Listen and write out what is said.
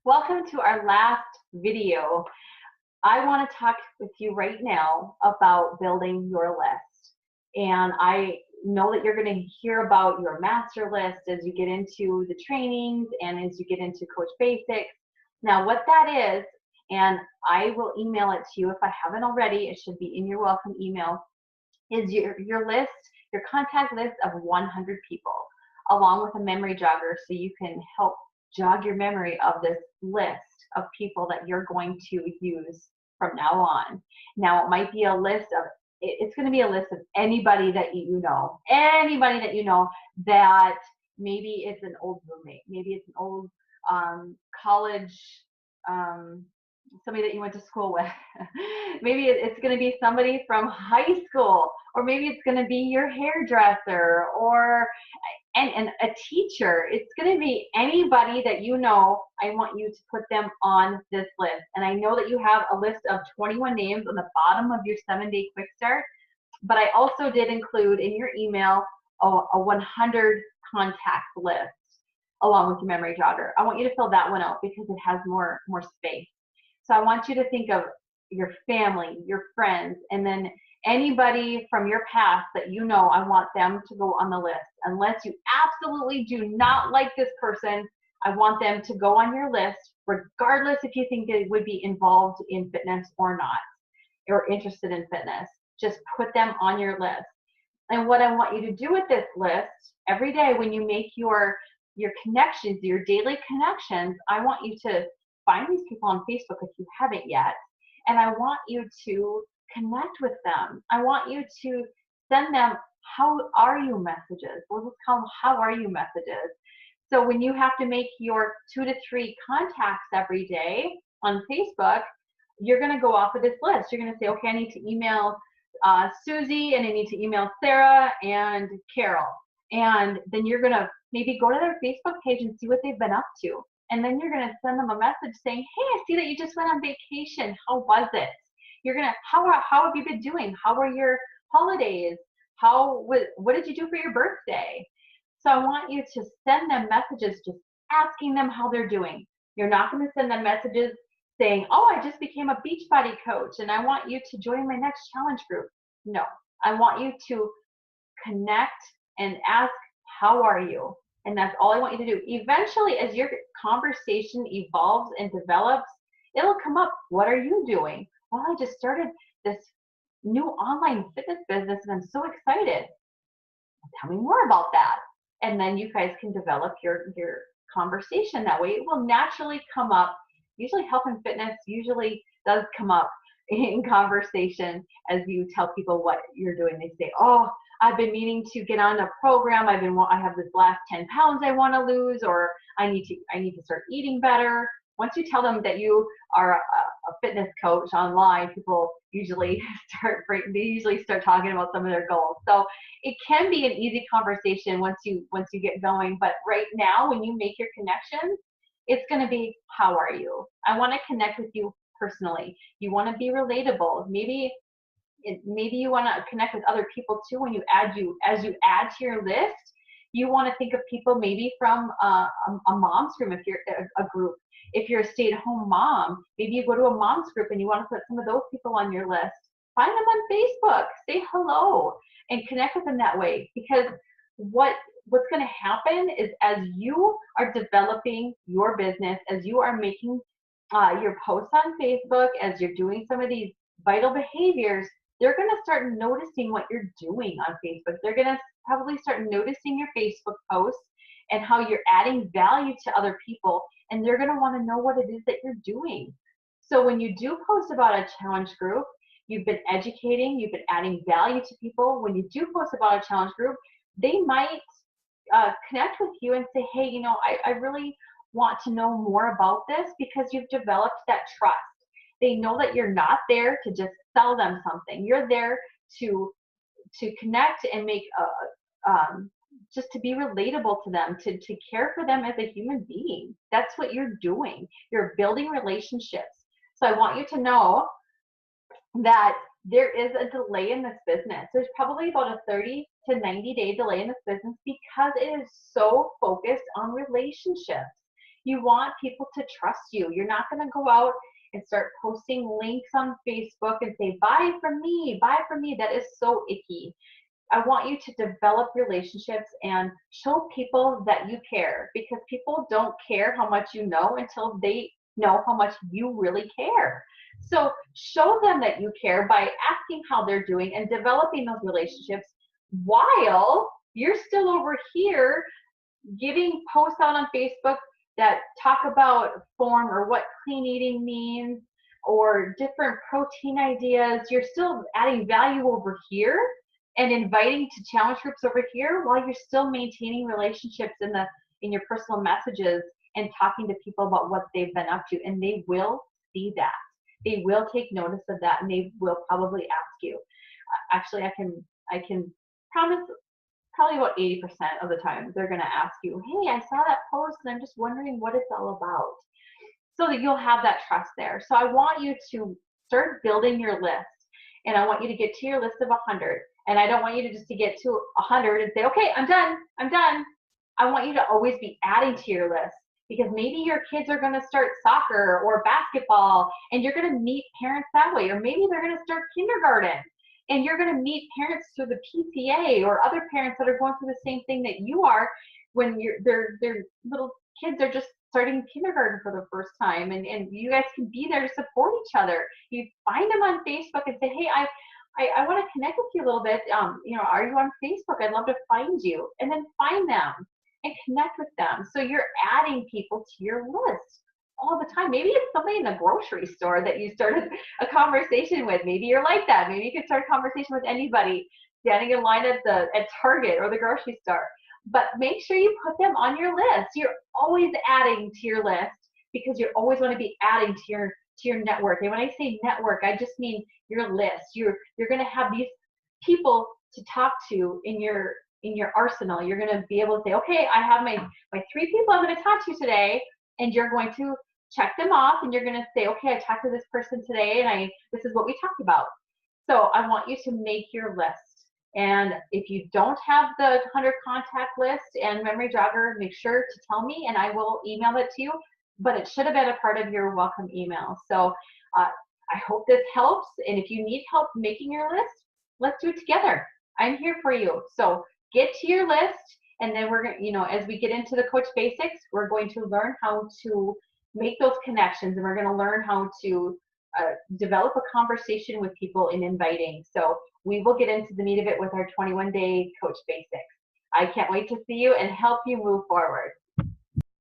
Welcome to our last video. I want to talk with you right now about building your list. And I know that you're going to hear about your master list as you get into the trainings and as you get into Coach Basics. Now, what that is, and I will email it to you if I haven't already, it should be in your welcome email, is your list, your contact list of 100 people, along with a memory jogger so you can help jog your memory of this list of people that you're going to use from now on. Now, it might be a list of, it's going to be a list of anybody that you know that maybe it's an old roommate, maybe it's an old college, somebody that you went to school with. Maybe it's going to be somebody from high school, or maybe it's going to be your hairdresser, or and a teacher. It's going to be anybody that you know. I want you to put them on this list. And I know that you have a list of 21 names on the bottom of your 7-day quick start, but I also did include in your email a 100 contact list along with your memory jogger. I want you to fill that one out because it has more space. So I want you to think of your family, your friends, and then anybody from your past that you know. I want them to go on the list. Unless you absolutely do not like this person, I want them to go on your list, regardless if you think they would be involved in fitness or not, or interested in fitness. Just put them on your list. And what I want you to do with this list, every day when you make your connections, your daily connections, I want you to find these people on Facebook if you haven't yet, and I want you to connect with them. I want you to send them how are you messages. We'll just call them how are you messages. So when you have to make your 2 to 3 contacts every day on Facebook, you're going to go off of this list. You're going to say, okay, I need to email Susie, and I need to email Sarah and Carol. And then you're going to maybe go to their Facebook page and see what they've been up to. And then you're going to send them a message saying, hey, I see that you just went on vacation. How was it? You're going to, how have you been doing? How were your holidays? What did you do for your birthday? So I want you to send them messages just asking them how they're doing. You're not going to send them messages saying, oh, I just became a Beachbody coach and I want you to join my next challenge group. No, I want you to connect and ask, how are you? And that's all I want you to do. Eventually, as your conversation evolves and develops, it'll come up, what are you doing? Well, I just started this new online fitness business and I'm so excited. Tell me more about that. And then you guys can develop your conversation that way. It will naturally come up. Usually health and fitness usually does come up in conversation as you tell people what you're doing. They say, oh, I've been meaning to get on a program. I have this last 10 pounds I want to lose, or I need to start eating better. Once you tell them that you are a fitness coach online, people usually start talking about some of their goals. So it can be an easy conversation once you get going. But right now, when you make your connections, it's going to be, how are you? I want to connect with you personally. You want to be relatable. Maybe you want to connect with other people too. When as you add to your list, you want to think of people maybe from a mom's group. If you're a group, if you're a stay-at-home mom, maybe you go to a mom's group and you want to put some of those people on your list. Find them on Facebook, say hello, and connect with them that way. Because what's going to happen is, as you are developing your business, as you are making your posts on Facebook, as you're doing some of these vital behaviors, they're going to start noticing what you're doing on Facebook. They're going to probably start noticing your Facebook posts and how you're adding value to other people, and they're going to want to know what it is that you're doing. So when you do post about a challenge group, you've been educating, you've been adding value to people. When you do post about a challenge group, they might connect with you and say, hey, I really want to know more about this, because you've developed that trust. They know that you're not there to just sell them something. You're there to connect and make just to be relatable to them, to care for them as a human being. That's what you're doing. You're building relationships. So I want you to know that there is a delay in this business. There's probably about a 30 to 90 day delay in this business because it is so focused on relationships. You want people to trust you. You're not going to go out and start posting links on Facebook and say, buy from me, buy from me. That is so icky. I want you to develop relationships and show people that you care, because people don't care how much you know until they know how much you really care. So show them that you care by asking how they're doing and developing those relationships while you're still over here giving posts out on Facebook that talk about form or what clean eating means or different protein ideas. You're still adding value over here and inviting to challenge groups over here while you're still maintaining relationships in your personal messages and talking to people about what they've been up to. And they will see that. They will take notice of that, and they will probably ask you. Actually, I can promise probably about 80% of the time they're going to ask you, hey, I saw that post and I'm just wondering what it's all about, so that you'll have that trust there. So I want you to start building your list, and I want you to get to your list of 100. And I don't want you to just to get to 100 and say, okay, I'm done. I want you to always be adding to your list, because maybe your kids are going to start soccer or basketball and you're going to meet parents that way. Or maybe they're going to start kindergarten and you're going to meet parents through the PTA or other parents that are going through the same thing that you are when their little kids are just starting kindergarten for the first time. And you guys can be there to support each other. You find them on Facebook and say, hey, I want to connect with you a little bit. Are you on Facebook? I'd love to find you. And then find them and connect with them. So you're adding people to your list all the time. Maybe it's somebody in the grocery store that you started a conversation with. Maybe you're like that. Maybe you can start a conversation with anybody standing in line at Target or the grocery store. But make sure you put them on your list. You're always adding to your list, because you always want to be adding to your network. And when I say network, I just mean your list. You're going to have these people to talk to in your arsenal. You're going to be able to say, okay, I have my 3 people I'm going to talk to today, and you're going to check them off, and you're going to say, okay, I talked to this person today, and this is what we talked about. So I want you to make your list. And if you don't have the 100 contact list and memory jogger, make sure to tell me, and I will email it to you. But it should have been a part of your welcome email. So I hope this helps. And if you need help making your list, let's do it together. I'm here for you. So get to your list, and then we're going to, as we get into the Coach Basics, we're going to learn how to make those connections, and we're going to learn how to develop a conversation with people in inviting. So we will get into the meat of it with our 21-day Coach Basics. I can't wait to see you and help you move forward.